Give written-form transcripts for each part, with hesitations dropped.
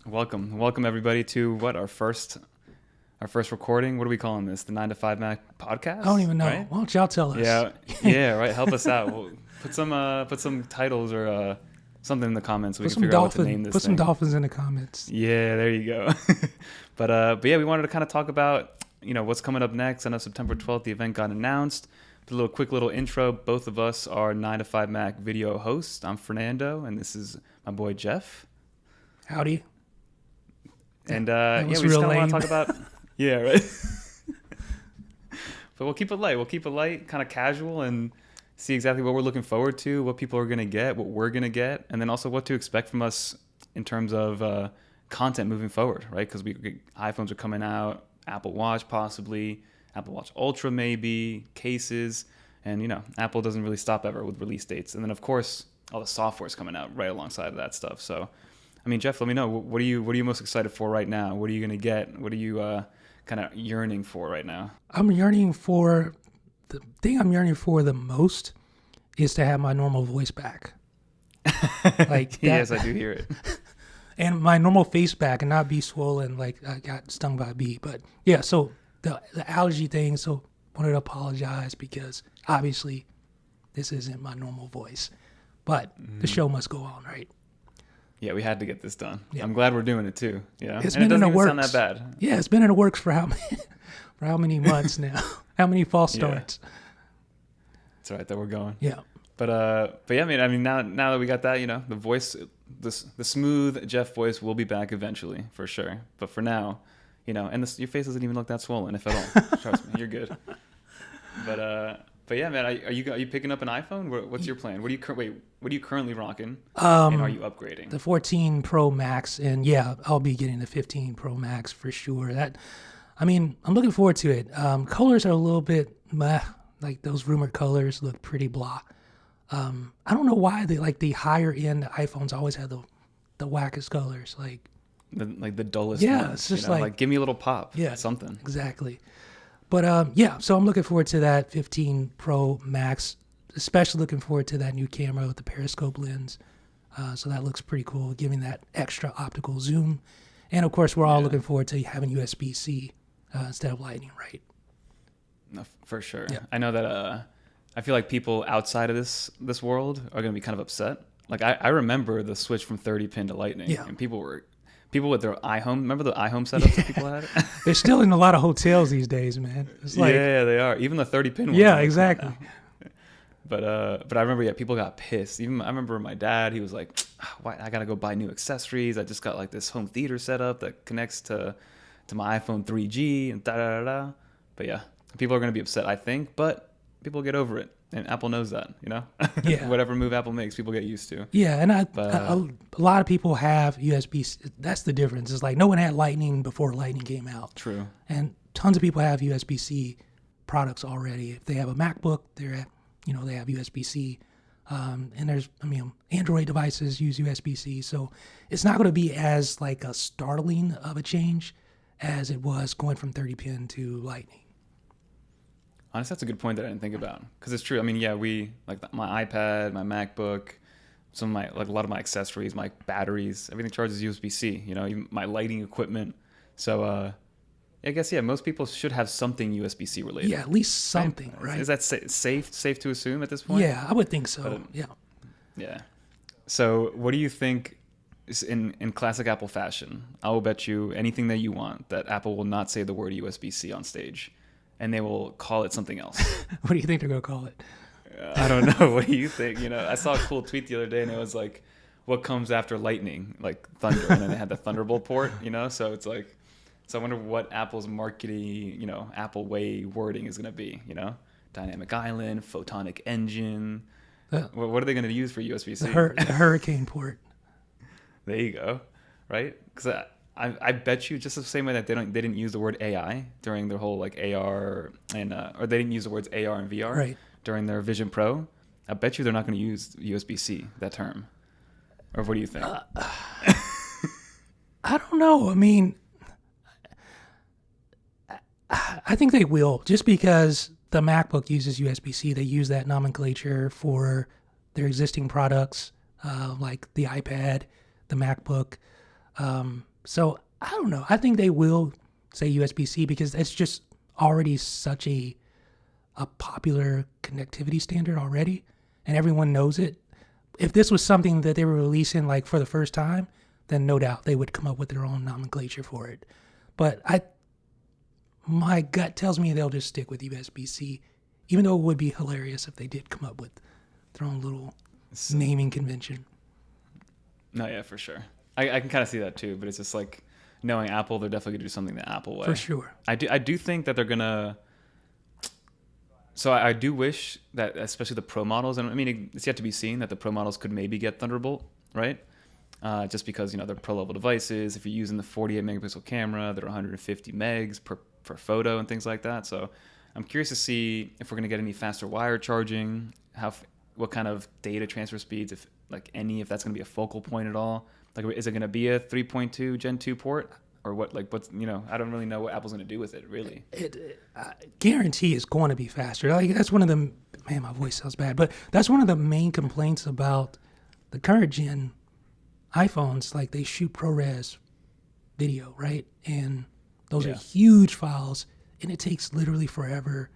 Welcome everybody to our first recording. What are we calling this? The 9 to 5 Mac podcast? I don't even know. Right? Why don't y'all tell us? Yeah, right. Help us out. We'll put some titles or something in the comments so we can figure out what to name this Put thing. some dolphins in the comments. Yeah, there you go. but yeah, we wanted to kind of talk about what's coming up next. I know September 12th the event got announced. A quick little intro. Both of us are 9 to 5 Mac video hosts. I'm Fernando, and this is my boy Jeff. Howdy. And we just kind of want to talk about right. But we'll keep it light, kind of casual, and see exactly what we're looking forward to, what people are going to get, what we're going to get, and then also what to expect from us in terms of content moving forward, right? Because iPhones are coming out, Apple Watch possibly, Apple Watch Ultra maybe, cases, and Apple doesn't really stop ever with release dates. And then of course all the software is coming out right alongside of that stuff. So I mean, Jeff, let me know, what are you most excited for right now? What are you going to get? What are you kind of yearning for right now? The thing I'm yearning for the most is to have my normal voice back. Like that, Yes, I do hear it. And my normal face back and not be swollen like I got stung by a bee. But yeah, so the allergy thing, so wanted to apologize because obviously this isn't my normal voice. But the show must go on, right? Yeah, we had to get this done. Yeah. I'm glad we're doing it too. Yeah, It's and been it in doesn't the even works. sound that bad. Yeah, it's been in the works for how many months now? How many false Yeah. starts? It's all right that we're going. Yeah. But yeah, I mean, now that we got that, the voice, the smooth Jeff voice will be back eventually for sure. But for now, and your face doesn't even look that swollen, if at all. Trust me, you're good. But yeah, man, are you picking up an iPhone? What's your plan? What are you currently rocking? And are you upgrading? The 14 Pro Max, and yeah, I'll be getting the 15 Pro Max for sure. I'm looking forward to it. Colors are a little bit meh, like those rumored colors look pretty blah. I don't know why the higher end iPhones always have the wackest colors, like the dullest yeah, ones. it's just like give me a little pop. Yeah, something. Exactly. But yeah, so I'm looking forward to that 15 Pro Max, especially looking forward to that new camera with the periscope lens. So that looks pretty cool, giving that extra optical zoom. And of course, we're all looking forward to having USB-C instead of Lightning, right? No, for sure. Yeah. I know that I feel like people outside of this world are going to be kind of upset. Like I remember the switch from 30 pin to Lightning, and people with their iHome. Remember the iHome setups that people had? They're still in a lot of hotels these days, man. It's like, yeah, they are. Even the 30 pin ones. yeah, are like, exactly. But I remember, people got pissed. Even I remember my dad. He was like, "Why? I gotta go buy new accessories. I just got like this home theater setup that connects to my iPhone 3G and da da da da." But yeah, people are gonna be upset, I think. But people get over it, and Apple knows that. Yeah. Whatever move Apple makes, people get used to. Yeah, and a lot of people have USB. That's the difference. It's like no one had Lightning before Lightning came out. True. And tons of people have USB-C products already. If they have a MacBook, they have USB-C. And Android devices use USB-C. So it's not going to be as like a startling of a change as it was going from 30 pin to Lightning. Honestly, that's a good point that I didn't think about, because it's true. I mean, yeah, we like my iPad, my MacBook, a lot of my accessories, my batteries, everything charges USB-C. Even my lighting equipment. So I guess most people should have something USB-C related. Yeah, at least something, right? Is that safe to assume at this point? Yeah, I would think so. But, yeah. Yeah. So what do you think is in classic Apple fashion? I will bet you anything that you want that Apple will not say the word USB-C on stage, and they will call it something else. What do you think they're going to call it? I don't know. What do you think? I saw a cool tweet the other day, and it was like, what comes after lightning? Like thunder. And then they had the Thunderbolt port, so it's like, so I wonder what Apple's marketing, Apple way wording is going to be, Dynamic Island, photonic engine. What are they going to use for USB-C? The hurricane port. There you go. Right? Because I bet you, just the same way that they didn't use the word AI during their whole like AR and or they didn't use the words AR and VR right. during their Vision Pro. I bet you they're not going to use USB-C, that term. Or what do you think? I don't know. I think they will, just because the MacBook uses USB-C. They use that nomenclature for their existing products, like the iPad, the MacBook. So I don't know. I think they will say USB-C because it's just already such a popular connectivity standard already, and everyone knows it. If this was something that they were releasing like for the first time, then no doubt they would come up with their own nomenclature for it. But my gut tells me they'll just stick with USB-C, even though it would be hilarious if they did come up with their own little naming convention. No, yeah, for sure. I can kind of see that too, but it's just like knowing Apple, they're definitely gonna do something the Apple way. For sure. I do think that they're gonna. So I do wish that, especially the Pro models, and I mean it's yet to be seen that the Pro models could maybe get Thunderbolt, right? Just because they're Pro level devices. If you're using the 48 megapixel camera, they're 150 megs per photo and things like that. So I'm curious to see if we're gonna get any faster wire charging, what kind of data transfer speeds, if like any, if that's gonna be a focal point at all. Like, is it going to be a 3.2 Gen 2 port, or what? Like, what's I don't really know what Apple's going to do with it, really. I guarantee it's going to be faster. Like, that's one of the my voice sounds bad, but that's one of the main complaints about the current gen iPhones. Like, they shoot ProRes video, right? And those are huge files, and it takes literally forever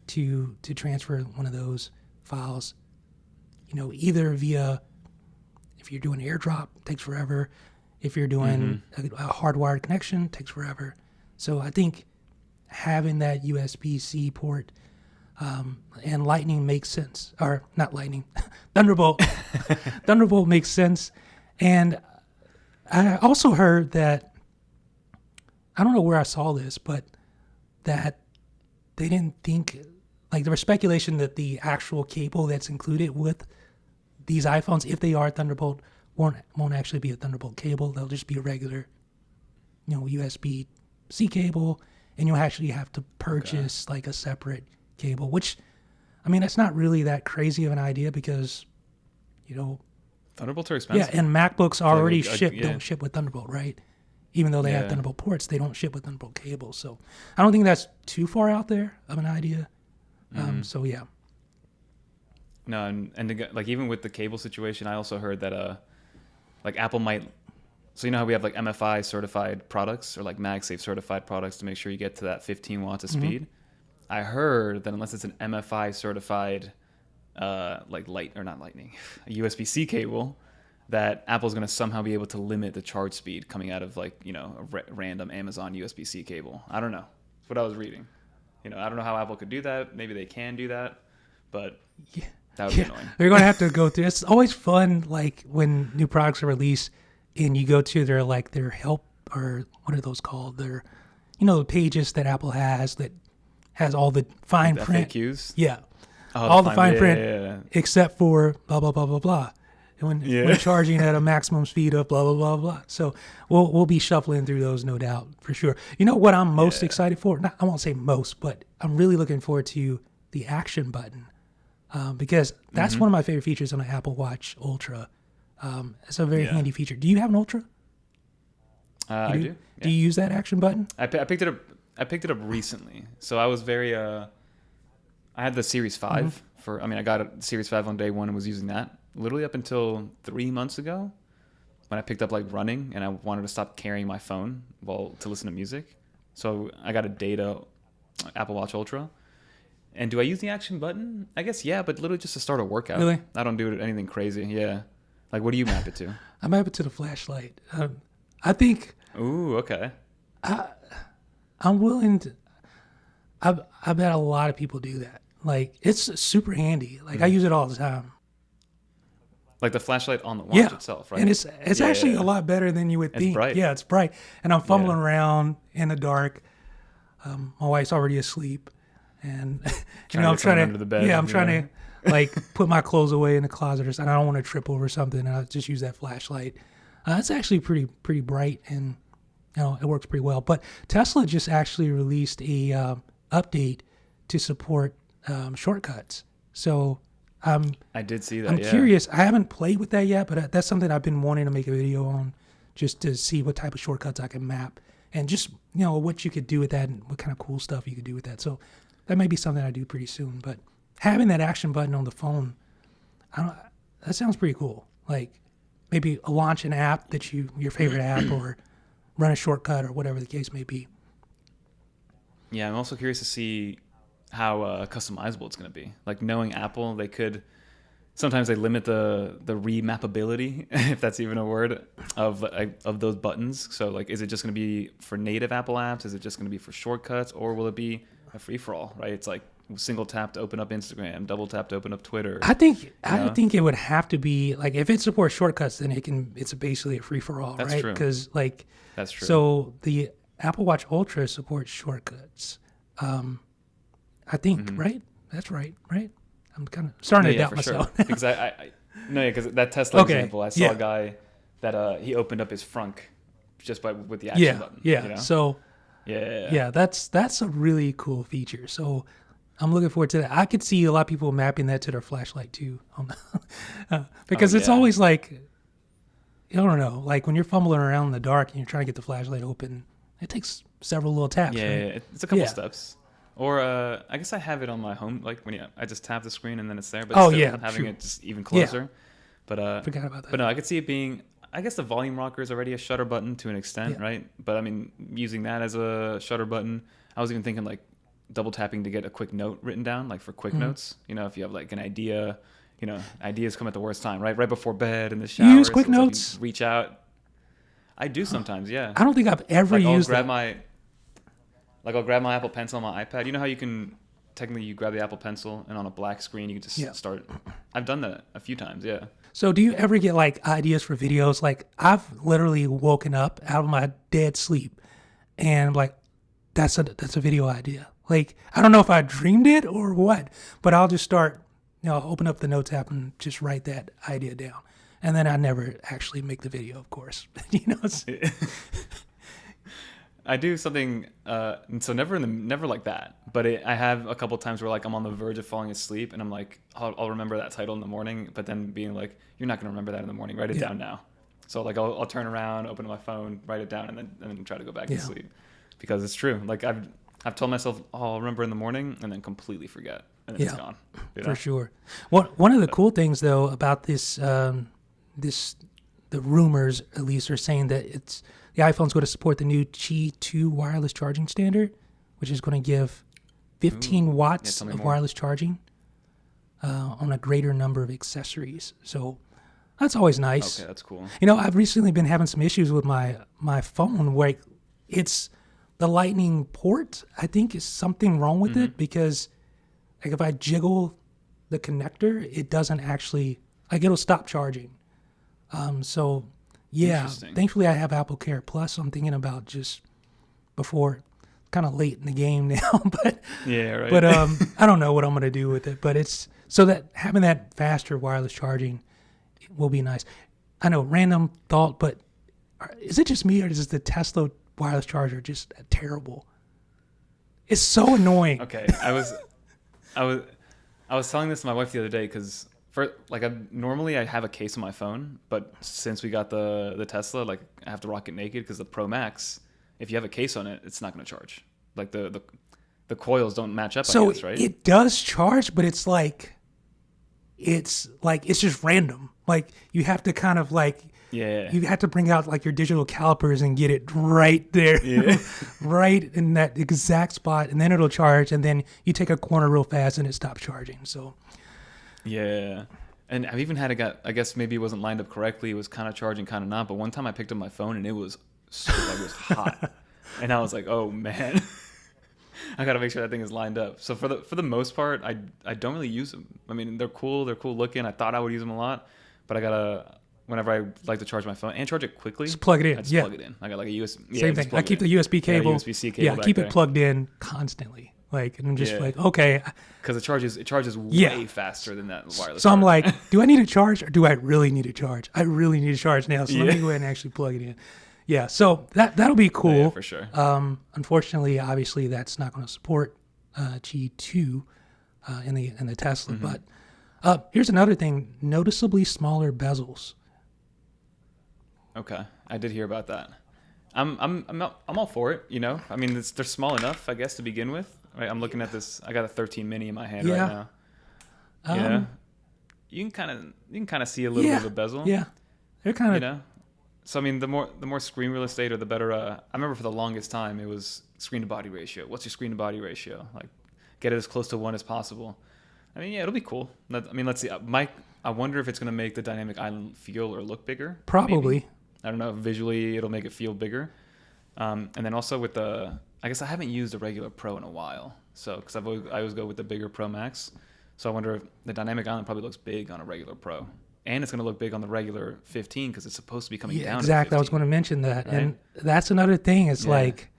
to transfer one of those files. Either via, if you're doing AirDrop, it takes forever. If you're doing a hardwired connection, it takes forever. So I think having that USB-C port and Lightning makes sense. Or not Lightning, Thunderbolt. Thunderbolt makes sense. And I also heard that, I don't know where I saw this, but that they didn't think, like there was speculation that the actual cable that's included with these iPhones, if they are Thunderbolt, won't actually be a Thunderbolt cable. They'll just be a regular, USB-C cable, and you'll actually have to purchase like a separate cable. Which, I mean, that's not really that crazy of an idea because, Thunderbolts are expensive. Yeah, and MacBooks already don't ship with Thunderbolt, right? Even though they have Thunderbolt ports, they don't ship with Thunderbolt cables. So I don't think that's too far out there of an idea. So yeah. No, and like even with the cable situation, I also heard that like Apple might. So you know how we have like MFI certified products or like MagSafe certified products to make sure you get to that 15 watts of speed. I heard that unless it's an MFI certified like not lightning, a USB-C cable, that Apple's going to somehow be able to limit the charge speed coming out of like a random Amazon USB-C cable. I don't know. That's what I was reading. I don't know how Apple could do that. Maybe they can do that, but that would be annoying. They're going to have to go through. It's always fun, like when new products are released and you go to their help, or what are those called? Their, the pages that Apple has that has all the fine like print. FAQs? Yeah. Oh, all the fine print except for blah, blah, blah, blah, blah. And when charging at a maximum speed of blah, blah, blah, blah. So we'll be shuffling through those, no doubt, for sure. You know what I'm most excited for? I won't say most, but I'm really looking forward to the action button. Because that's one of my favorite features on an Apple Watch Ultra. It's a very handy feature. Do you have an Ultra? I do. Do you use that action button? I picked it up. I picked it up recently, so I was very. I had the Series 5 I got a Series 5 on day one and was using that literally up until 3 months ago, when I picked up like running and I wanted to stop carrying my phone to listen to music. So I got a Data Apple Watch Ultra. And do I use the action button? I guess but literally just to start a workout. Really? I don't do anything crazy. Yeah. Like, what do you map it to? I map it to the flashlight. I think. Ooh, okay. I'm willing to. I bet a lot of people do that. Like, it's super handy. Like, I use it all the time. Like the flashlight on the watch itself, right? And it's actually a lot better than you would think. It's bright. Yeah, it's bright. And I'm fumbling around in the dark. My wife's already asleep. And I'm trying to under the bed. I'm trying to like put my clothes away in the closet or something. I don't want to trip over something, and I just use that flashlight. It's actually pretty bright, and it works pretty well. But Tesla just actually released a update to support shortcuts. So I did see that. I'm curious. I haven't played with that yet, but that's something I've been wanting to make a video on, just to see what type of shortcuts I can map, and just what you could do with that, and what kind of cool stuff you could do with that. So that may be something I do pretty soon. But having that action button on the phone, that sounds pretty cool. Like maybe launch an app your favorite app, or run a shortcut or whatever the case may be. Yeah, I'm also curious to see how customizable it's going to be. Like, knowing Apple, they could sometimes they limit the remappability, if that's even a word, of those buttons. So like, is it just going to be for native Apple apps? Is it just going to be for shortcuts, or will it be a free for all? Right? It's like single tap to open up Instagram, double tap to open up Twitter. I think it would have to be like, if it supports shortcuts, then it's basically a free for all, right? True. Because like, that's true. So the Apple Watch Ultra supports shortcuts. I think, right? That's right? I'm kind of starting to doubt myself. Sure. Because because that Tesla example, I saw a guy that he opened up his frunk just with the action button. Yeah. You know? So that's a really cool feature. So I'm looking forward to that. I could see a lot of people mapping that to their flashlight too, because it's always like, I don't know, like when you're fumbling around in the dark and you're trying to get the flashlight open, it takes several little taps. Yeah, right? It's a couple steps. Or I guess I have it on my home, like I just tap the screen and then it's there. But having it just even closer. Yeah. But forgot about that. But no, I could see it being. I guess the volume rocker is already a shutter button to an extent, right? But I mean, using that as a shutter button, I was even thinking like double tapping to get a quick note written down, like for quick notes. You know, if you have like an idea, ideas come at the worst time, right? Right before bed in the shower. You use quick notes? Like reach out. I do sometimes, yeah. I don't think I've ever used that. I'll grab my Apple Pencil on my iPad. You know how you can technically you grab the Apple Pencil and on a black screen you can just start. I've done that a few times, yeah. So do you ever get like ideas for videos? Like I've literally woken up out of my dead sleep and I'm like, that's a video idea. Like I don't know if I dreamed it or what, but I'll just start, open up the Notes app and just write that idea down. And then I never actually make the video, of course. I do something, so never like that. But I have a couple times where like I'm on the verge of falling asleep, and I'm like, I'll remember that title in the morning. But then being like, you're not gonna remember that in the morning. Write it down now. So like I'll turn around, open my phone, write it down, and then try to go back to sleep, because it's true. Like I've told myself, I'll remember in the morning, and then completely forget, and then it's gone. For sure. One of the cool things though about this, the rumors at least are saying that the iPhone's going to support the new Qi 2 wireless charging standard, which is going to give 15 watts of wireless charging on a greater number of accessories. So that's always nice. Okay, that's cool. I've recently been having some issues with my phone where it's the Lightning port, I think, is something wrong with it, because like if I jiggle the connector, it doesn't actually, like it'll stop charging. So yeah, thankfully I have Apple Care Plus, so I'm thinking about just before, kind of late in the game now, but But I don't know what I'm going to do with it, but it's so that having that faster wireless charging will be nice. I know, random thought, but is it just me, or is the Tesla wireless charger just terrible? It's so annoying. Okay, I was telling this to my wife the other day, because normally I have a case on my phone, but since we got the Tesla, like I have to rock it naked, because the Pro Max, if you have a case on it, it's not going to charge. Like the coils don't match up. So I guess, right? It does charge, but it's just random. Like you have to kind of like you have to bring out like your digital calipers and get it right there, right in that exact spot, and then it'll charge, and then you take a corner real fast and it stops charging. So. Yeah. And I've even had I guess maybe it wasn't lined up correctly. It was kind of charging, kind of not. But one time I picked up my phone and it was hot. And I was like, oh man, I got to make sure that thing is lined up. So for the most part, I don't really use them. I mean, they're cool looking. I thought I would use them a lot, but whenever I like to charge my phone and charge it quickly, just plug it in. I just plug it in. I got like a USB. Same thing. I keep the USB cable. USB-C cable. Yeah, keep it plugged in constantly. Like, and I'm just like, okay. Because it charges way faster than that wireless. So I'm like, do I need to charge, or do I really need to charge? I really need to charge now. So let me go ahead and actually plug it in. Yeah. So that'll be cool. Yeah, for sure. Unfortunately, obviously, that's not going to support Qi 2 in the Tesla. But here's another thing: noticeably smaller bezels. Okay, I did hear about that. I'm all for it. I mean, they're small enough, I guess, to begin with. Right, I'm looking at this. I got a 13 mini in my hand right now. You can kind of see a little bit of a bezel. Yeah, they're kind of So I mean, the more screen real estate or the better. I remember for the longest time it was screen to body ratio. What's your screen to body ratio? Like, get it as close to 1 as possible. I mean, yeah, it'll be cool. I mean, let's see. Mike, I wonder if it's gonna make the dynamic island feel or look bigger. Probably. Maybe. I don't know. Visually, it'll make it feel bigger. And then also with I guess I haven't used a regular Pro in a while. So because I always go with the bigger Pro Max. So I wonder if the dynamic island probably looks big on a regular Pro. And it's going to look big on the regular 15 because it's supposed to be coming down. Exactly. I was going to mention that. Right? And that's another thing. It's like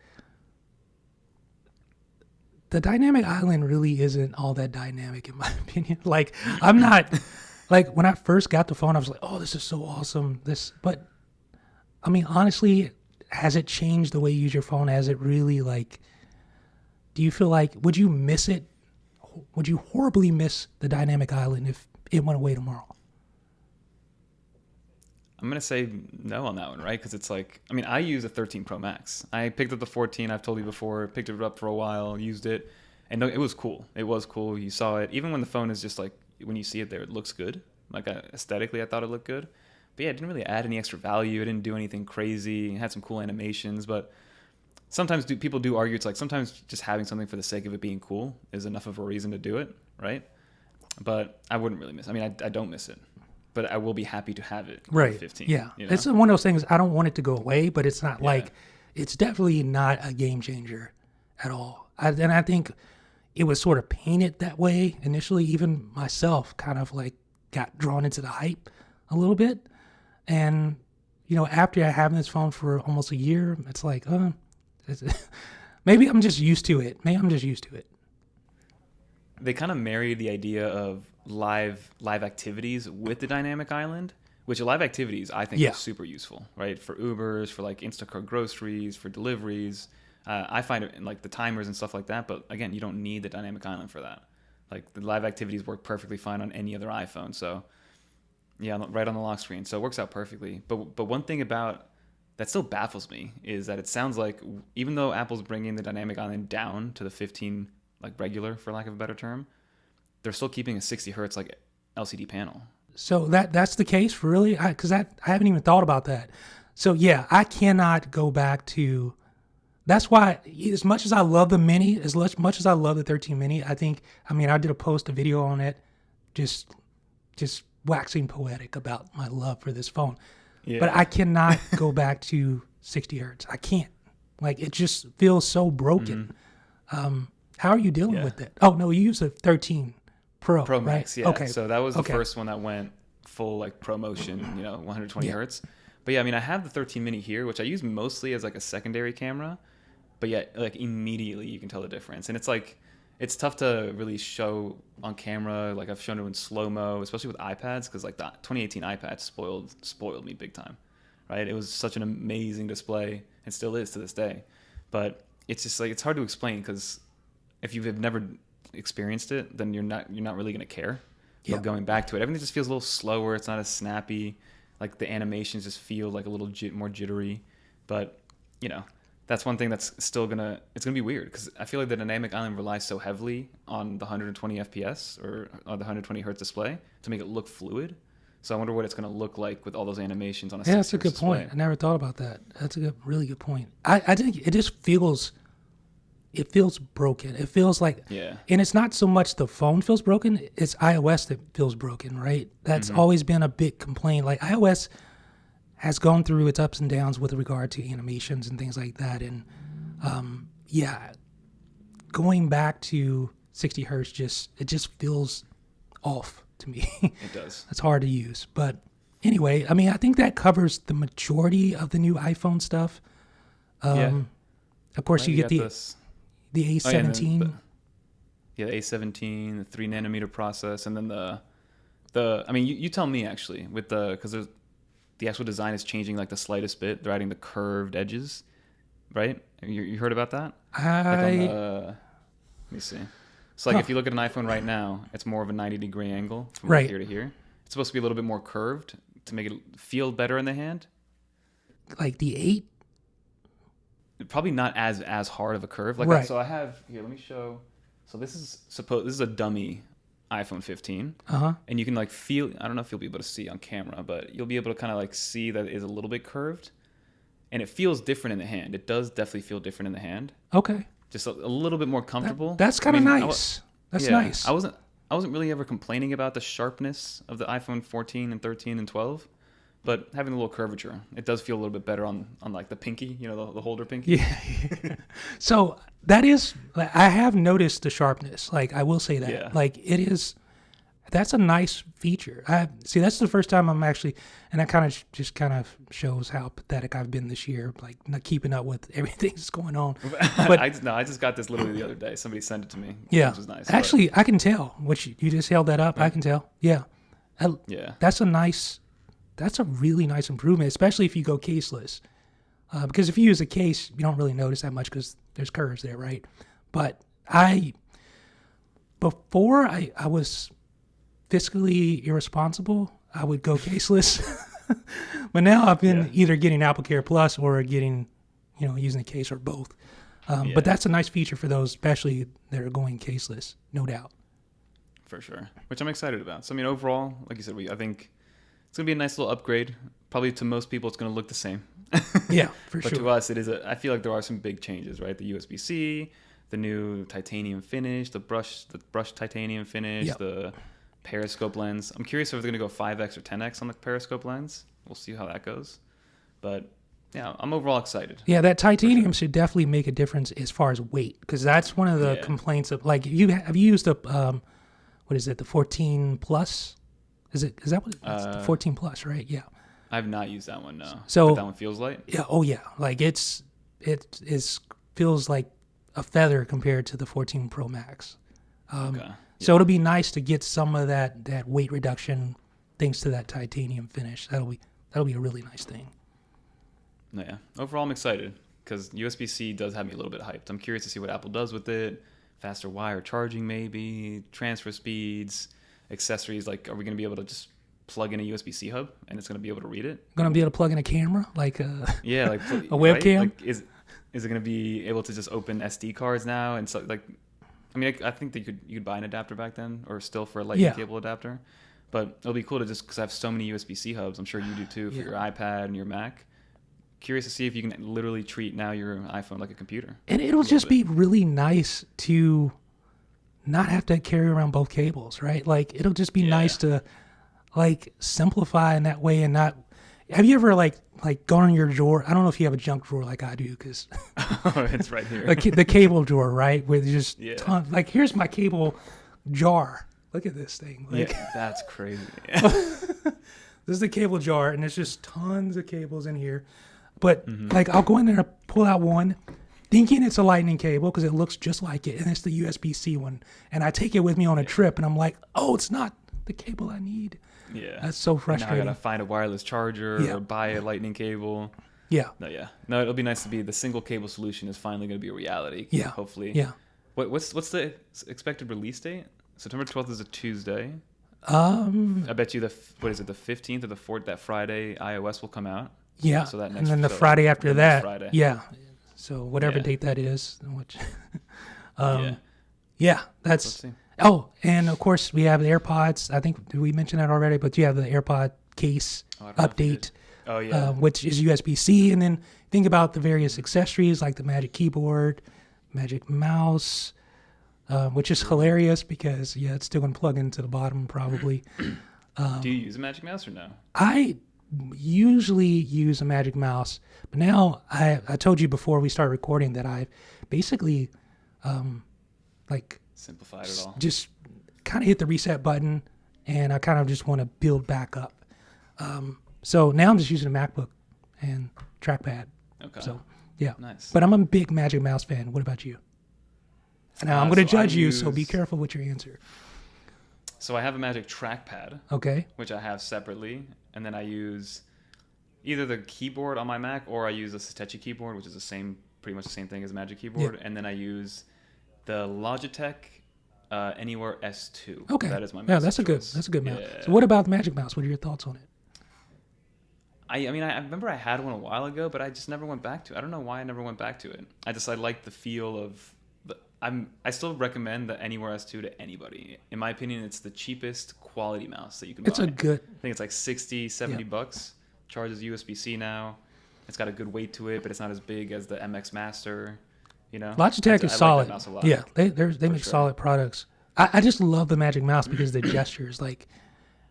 the dynamic island really isn't all that dynamic in my opinion. Like I'm not like when I first got the phone, I was like, oh, this is so awesome. But I mean, honestly, has it changed the way you use your phone? Has it really like, do you feel like, would you miss it? Would you horribly miss the dynamic island if it went away tomorrow? I'm going to say no on that one, right? Because it's like, I mean, I use a 13 Pro Max. I picked up the 14, I've told you before, picked it up for a while, used it, and it was cool. It was cool. You saw it. Even when the phone is just like, when you see it there, it looks good. Like aesthetically, I thought it looked good. But yeah, it didn't really add any extra value. It didn't do anything crazy. It had some cool animations, but sometimes people do argue it's like sometimes just having something for the sake of it being cool is enough of a reason to do it, right? But I wouldn't really miss it. I mean, I don't miss it. But I will be happy to have it. Right. 15. Yeah. You know? It's one of those things. I don't want it to go away, but it's not like it's definitely not a game changer at all. And I think it was sort of painted that way initially. Even myself kind of like got drawn into the hype a little bit. And, you know, after having this phone for almost a year, it's like, maybe I'm just used to it. They kind of marry the idea of live activities with the dynamic island, which live activities I think is super useful, right? For Ubers, for like Instacart groceries, for deliveries. I find it in like the timers and stuff like that. But again, you don't need the dynamic island for that. Like the live activities work perfectly fine on any other iPhone. So yeah, right on the lock screen. So it works out perfectly. But one thing about that still baffles me is that it sounds like even though Apple's bringing the dynamic island down to the 15 like regular, for lack of a better term, they're still keeping a 60 hertz like LCD panel. So that's the case for really? Because I haven't even thought about that. So yeah, I cannot go back to. That's why, as much as I love the Mini, as much as I love the 13 Mini, I did a video on it, just waxing poetic about my love for this phone. Yeah. But I cannot go back to 60 hertz. I can't. Like it just feels so broken. Mm-hmm. How are you dealing with it? Oh no, you use a 13 Pro Max, right? Yeah. Okay. So that was the first one that went full like ProMotion, 120 hertz. But yeah, I mean, I have the 13 Mini here, which I use mostly as like a secondary camera. But yet, like immediately, you can tell the difference, and it's like it's tough to really show on camera. Like I've shown it in slow mo, especially with iPads, because like the 2018 iPad spoiled me big time, right? It was such an amazing display, and still is to this day. But it's just like it's hard to explain because if you've never experienced it, then you're not really gonna care. But going back to it, everything just feels a little slower. It's not as snappy. Like the animations just feel like a little more jittery. But that's one thing that's still it's gonna be weird because I feel like the dynamic island relies so heavily on the 120 FPS or the 120 hertz display to make it look fluid. So I wonder what it's gonna look like with all those animations on a 60 hertz that's a good display. point. I never thought about that. That's a really good point. I think it just feels. It feels broken. It feels like, and it's not so much the phone feels broken, it's iOS that feels broken, right? That's always been a big complaint. Like iOS has gone through its ups and downs with regard to animations and things like that. And going back to 60 hertz just feels off to me. It does. It's hard to use. But anyway, I mean, I think that covers the majority of the new iPhone stuff. Of course, you get the A17. The A17, the 3 nanometer process, and then the I mean, you tell me actually with because the actual design is changing like the slightest bit. They're adding the curved edges, right? You heard about that? Let me see. So like if you look at an iPhone right now, it's more of a 90-degree angle from here to here. It's supposed to be a little bit more curved to make it feel better in the hand. Like the 8? Probably not as hard of a curve like that. So I have here. Let me show. So this is a dummy iPhone 15, Uh-huh. and you can like feel. I don't know if you'll be able to see on camera, but you'll be able to kind of like see that it is a little bit curved, and it feels different in the hand. It does definitely feel different in the hand. Okay. Just a little bit more comfortable. That's kind of nice. That's yeah, nice. I wasn't really ever complaining about the sharpness of the iPhone 14 and 13 and 12, but having a little curvature, it does feel a little bit better on like the pinky, the holder pinky. Yeah. So that is, I have noticed the sharpness. Like, I will say that. Yeah. Like, it is, that's a nice feature. See, that's the first time I'm actually, and that kind of shows how pathetic I've been this year, like not keeping up with everything that's going on. But I just got this literally the other day. Somebody sent it to me. yeah, Which was nice. actually, I can tell. What you just held that up. Right. I can tell. Yeah. Yeah. That's a really nice improvement, especially if you go caseless. Because if you use a case, you don't really notice that much because there's curves there, right? But before I was fiscally irresponsible, I would go caseless. But now I've been either getting AppleCare Plus or getting, using a case or both. But that's a nice feature for those, especially that are going caseless, no doubt. For sure. Which I'm excited about. So, I mean, overall, like you said, I think it's going to be a nice little upgrade. Probably to most people, it's going to look the same. Yeah, for but sure. to us, I feel like there are some big changes, right? The USB-C, the new titanium finish, the brushed titanium finish, the periscope lens. I'm curious if they're going to go 5x or 10x on the periscope lens. We'll see how that goes. But yeah, I'm overall excited. Yeah, that titanium should definitely make a difference as far as weight, because that's one of the complaints of, like, have you used the what is it, the 14 plus? Is that what it's the 14 plus, right? Yeah. I've not used that one, no. So but that one feels light. Yeah. Oh yeah. Like it feels like a feather compared to the 14 Pro Max. Okay. So it'll be nice to get some of that weight reduction thanks to that titanium finish. That'll be a really nice thing. No, yeah. Overall, I'm excited because USB-C does have me a little bit hyped. I'm curious to see what Apple does with it. Faster wire charging, maybe transfer speeds, accessories. Like, are we going to be able to just plug in a USB-C hub and it's going to be able to read it? Going to be able to plug in a camera, like like a webcam. Like, is it going to be able to just open SD cards now? And so, like, I mean, I think that you could buy an adapter back then, or still for a Lightning cable adapter. But it'll be cool to just, because I have so many USB-C hubs. I'm sure you do too, for your iPad and your Mac. Curious to see if you can literally treat now your iPhone like a computer. And it'll just be really nice to not have to carry around both cables, right? Like, it'll just be nice to, like, simplify in that way and not. Have you ever like gone in your drawer? I don't know if you have a junk drawer like I do, because it's right here. the cable drawer, right? Where there's just tons. Like, here's my cable jar. Look at this thing. Like, that's crazy. This is the cable jar, and there's just tons of cables in here. But like, I'll go in there and pull out one, thinking it's a Lightning cable because it looks just like it, and it's the USB-C one. And I take it with me on a trip, and I'm like, oh, it's not the cable I need. Yeah, that's so frustrating. Now I gotta find a wireless charger or buy a Lightning cable. Yeah. No, it'll be nice to be the single cable solution is finally gonna be a reality. Yeah. Hopefully. Yeah. What's the expected release date? September 12th is a Tuesday. I bet you the 15th or the 4th, that Friday iOS will come out. Yeah. So that next, and then the Friday after that. Friday. Yeah. So whatever date that is, which yeah, that's. Oh, and of course we have the AirPods. I think we mentioned that already, but you have the AirPod case update. Oh yeah. Which is USB-C, and then think about the various accessories like the Magic Keyboard, Magic Mouse, which is hilarious because it's still going to plug into the bottom probably. Do you use a Magic Mouse or no? I usually use a Magic Mouse, but now I told you before we started recording that I've basically simplified it all. Just kind of hit the reset button, and I kind of just want to build back up. So now I'm just using a MacBook and trackpad. Okay. So yeah, nice. But I'm a big Magic Mouse fan. What about you? Now I'm going to judge you, so be careful with your answer. So I have a Magic Trackpad. Okay. Which I have separately, and then I use either the keyboard on my Mac or I use a Satechi keyboard, which is pretty much the same thing as a Magic Keyboard, and then I use the Logitech Anywhere S2. Okay. That is my mouse. Yeah, that's a good mouse. Yeah. So what about the Magic Mouse? What are your thoughts on it? I mean, I remember I had one a while ago, but I just never went back to it. I don't know why I never went back to it. I like the feel of I still recommend the Anywhere S2 to anybody. In my opinion, it's the cheapest quality mouse that you can It's buy. a good. I think it's like 60, 70 bucks. Charges USB-C now. It's got a good weight to it, but it's not as big as the MX Master. You know, Logitech is I solid. like that mouse a lot. Yeah, they make solid products. I just love the Magic Mouse because of the gestures, like,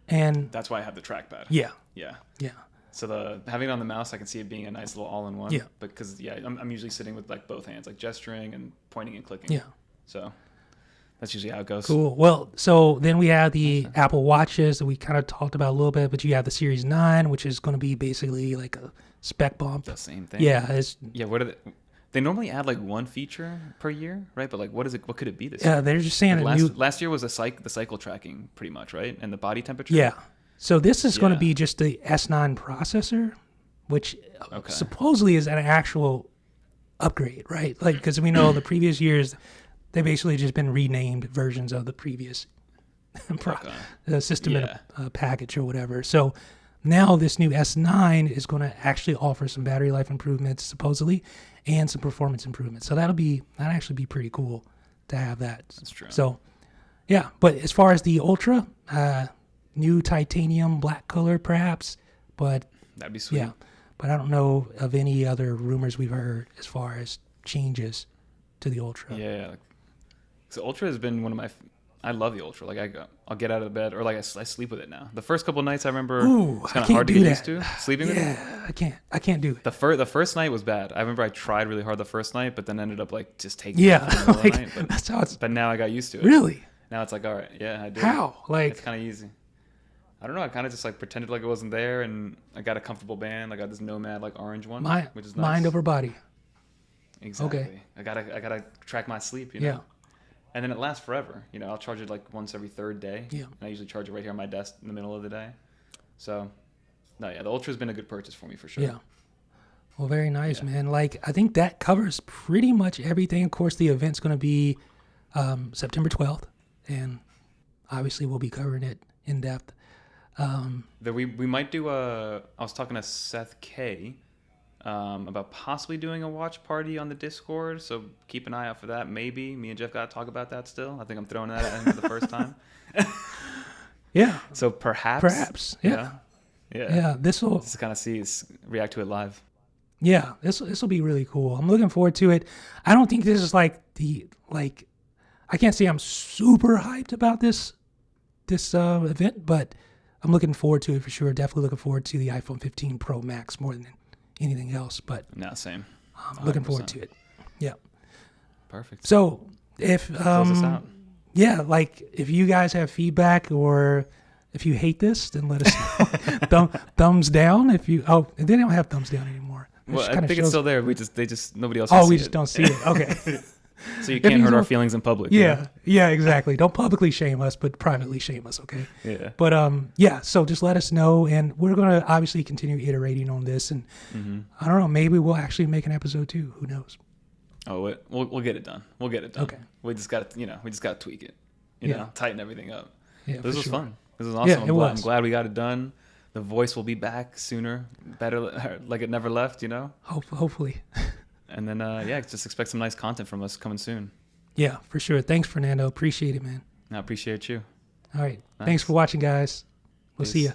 and That's why I have the trackpad. yeah, Yeah. yeah, So having it on the mouse, I can see it being a nice little all-in-one. Yeah. Because I'm usually sitting with like both hands, like gesturing and pointing and clicking. yeah. So that's usually how it goes. Cool. Well, so then we have the Apple Watches that we kind of talked about a little bit, but you have the Series 9, which is going to be basically like a spec bump. The same thing. Yeah, Yeah. What are they normally add like one feature per year, right? But like, what could it be this year? yeah. They're just saying Like a new. last year was the cycle tracking, pretty much, right? And the body temperature. Yeah. So this is going to Yeah. be just the S9 processor, which Okay. supposedly is an actual upgrade, right? Like, because we know the previous years, they basically just been renamed versions of the previous system in a package or whatever. So now this new S9 is going to actually offer some battery life improvements, supposedly, and some performance improvements. So that'll actually be pretty cool to have that. That's true. So yeah, but as far as the Ultra, new titanium black color perhaps, but That'd be sweet. yeah, but I don't know of any other rumors we've heard as far as changes to the Ultra. Yeah. So Ultra has been one of my. I love the Ultra. Like I'll get out of bed or like I sleep with it now. The first couple nights I remember Ooh, it's I kind of can't hard to do get that. used to sleeping with it. Yeah, I can't do it. The first night was bad. I remember I tried really hard the first night, but then ended up like just taking Yeah, it in the middle of the like, night. But, that's how it's but now I got used to it. really. Now it's like, all right, yeah, I do. How? Like, It's kind of easy. I don't know. I kind of just like pretended like it wasn't there, and I got a comfortable band. I got this Nomad like orange one, which is nice. mind over body. Exactly. Okay. I gotta track my sleep. You know? Yeah. And then it lasts forever. You know, I'll charge it like once every third day. Yeah. And I usually charge it right here on my desk in the middle of the day. So, no, yeah, the Ultra's been a good purchase for me for sure. Yeah. Well, very nice, man. Like, I think that covers pretty much everything. Of course, the event's going to be September 12th, and obviously we'll be covering it in depth. We might do I was talking to Seth K about possibly doing a watch party on the Discord, so keep an eye out for that. Maybe me and Jeff got to talk about that still. I think I'm throwing that in for the first time. Yeah. So perhaps. Yeah. Yeah. This will. Just kind of react to it live. Yeah. This will be really cool. I'm looking forward to it. I don't think this is like I can't say I'm super hyped about this event, but I'm looking forward to it for sure. Definitely looking forward to the iPhone 15 Pro Max more than anything else. But No, same. I'm looking forward to it. Yeah. Perfect. So if Close us out. yeah, like if you guys have feedback or if you hate this, then let us know. Thumbs down if you. Oh, they don't have thumbs down anymore. It Well, just I kinda think it's still there. Nobody else. Oh, can we see just it. don't see it. Okay. So you can't you hurt our don't- feelings in public. you know? Yeah, exactly. Don't publicly shame us, but privately shame us, okay? Yeah. But yeah, so just let us know, and we're gonna obviously continue iterating on this, and I don't know, maybe we'll actually make an episode 2. Who knows? Oh, we'll get it done. We'll get it done. Okay. We just got to tweak it. You Yeah. know, tighten everything up. Yeah, This for was sure. fun. This was awesome. Yeah, I'm it glad, was. I'm glad we got it done. The voice will be back sooner, better, like it never left. You know. Hopefully. And then just expect some nice content from us coming soon. Yeah, for sure. Thanks, Fernando. Appreciate it, man. I appreciate you. All right. Nice. Thanks for watching, guys. We'll see Peace. ya.